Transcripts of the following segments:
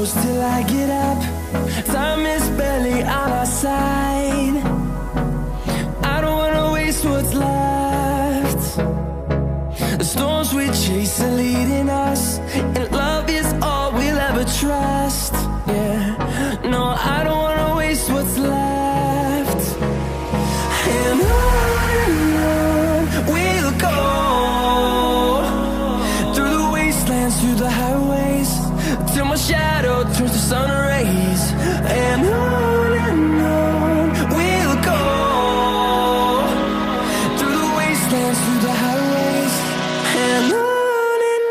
close till I get up. Time is barely on our side. I don't wanna waste what's left. The storms we chase are leading us, and love is all we'll ever trust. Yeah, no, I don't wanna waste what's left. And on we'll go, through the wastelands, through the highways, till my shadow turns to sun rays. And on we'll go, through the wastelands, through the highways, and on we'll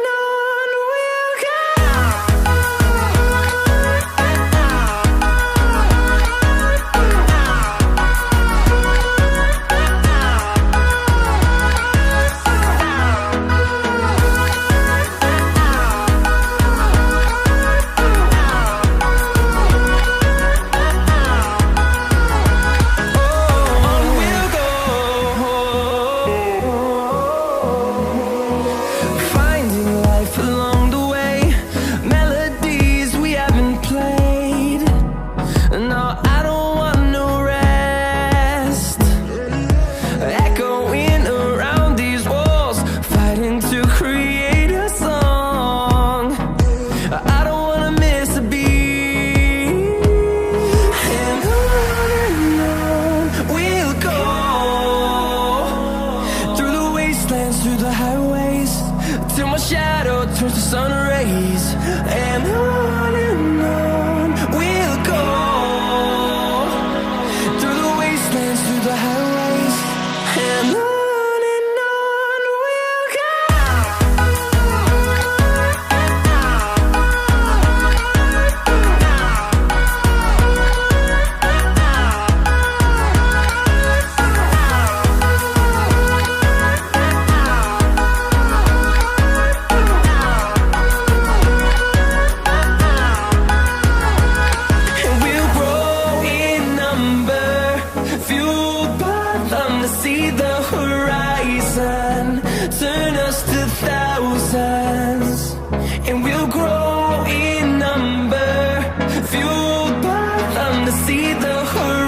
go. Through the highways, till my shadow turns to sun rays. And on we'll go, through the wastelands, through the highways, and on we'll go. See the horizon, turn us to thousands, and we'll grow in number, fueled by them to see the horizon.